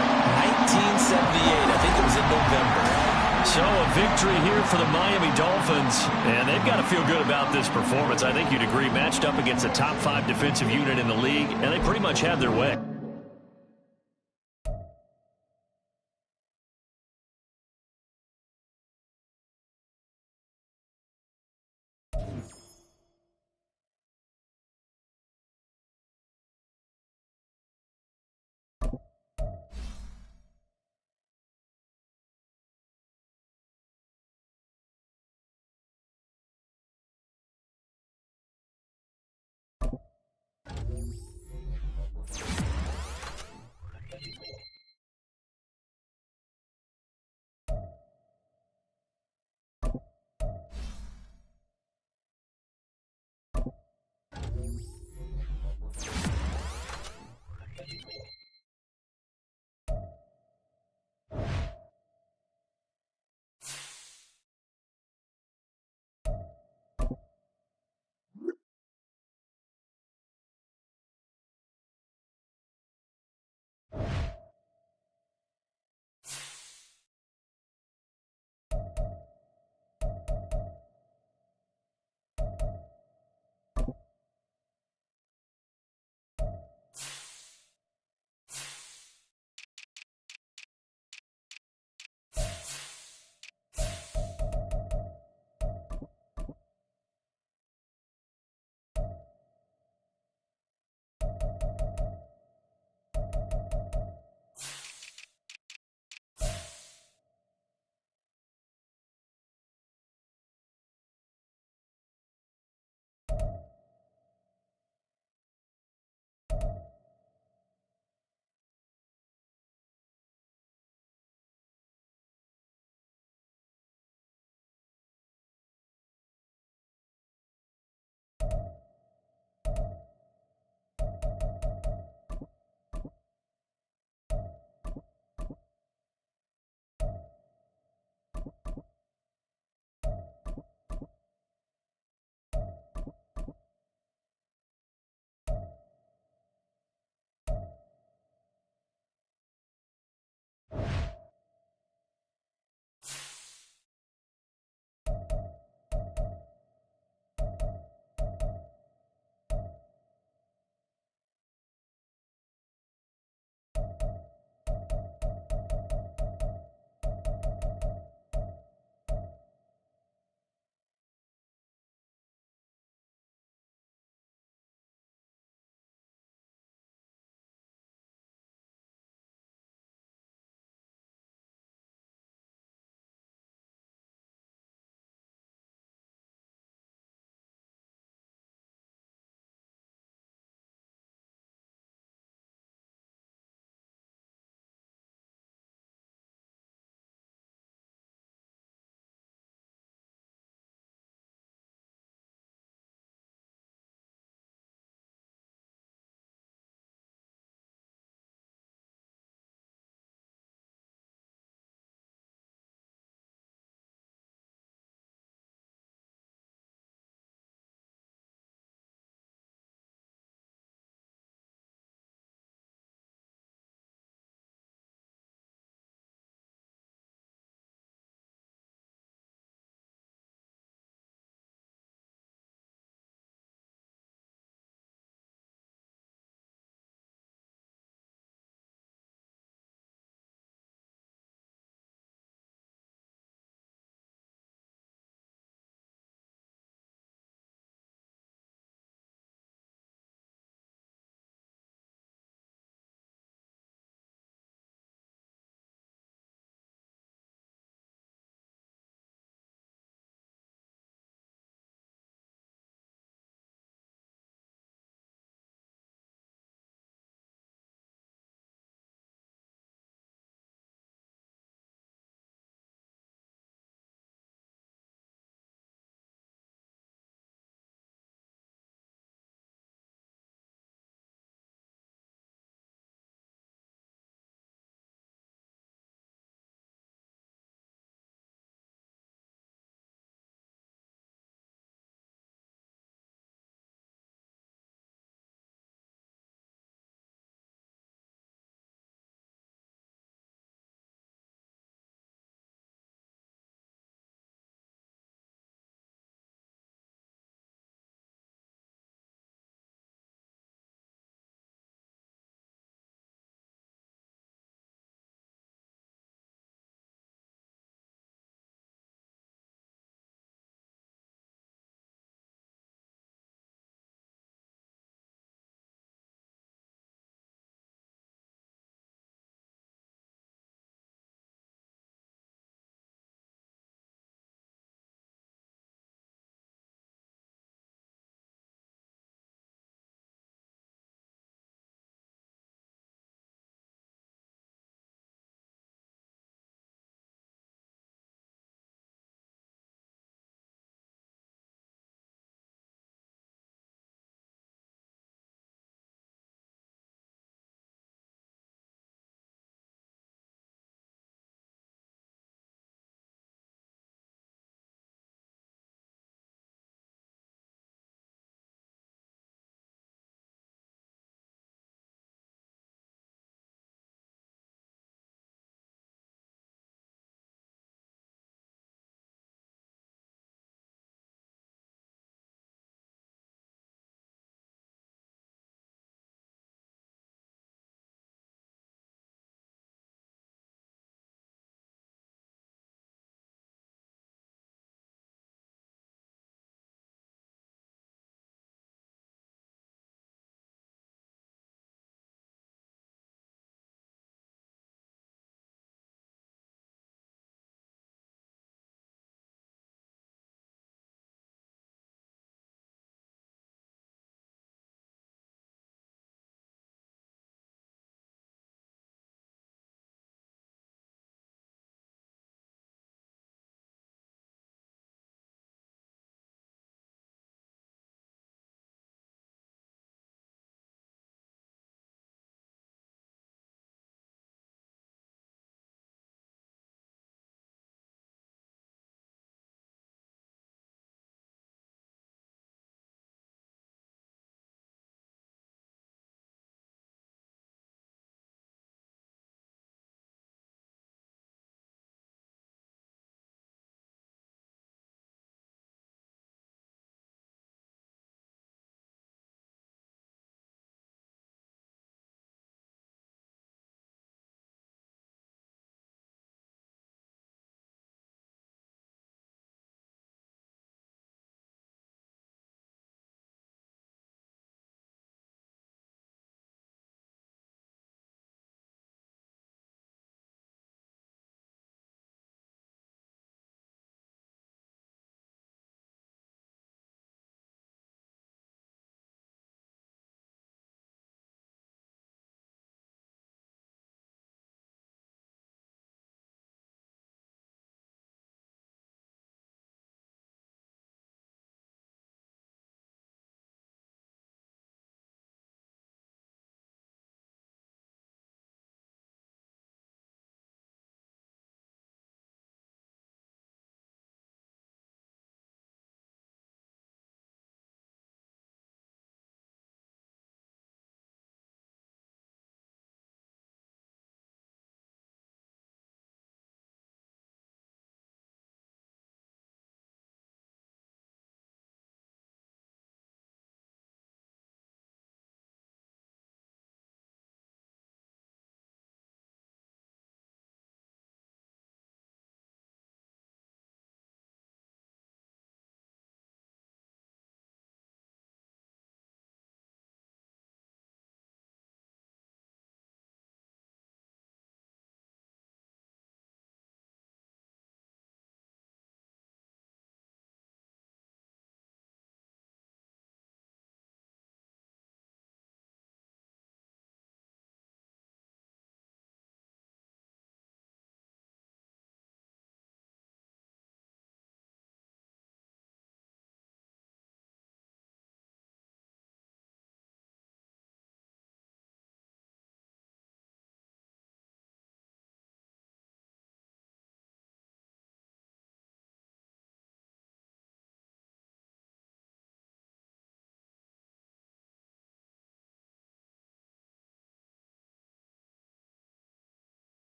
1978. I think it was in November. So a victory here for the Miami Dolphins, and they've got to feel good about this performance. I think you'd agree, matched up against a top 5 defensive unit in the league, and they pretty much had their way.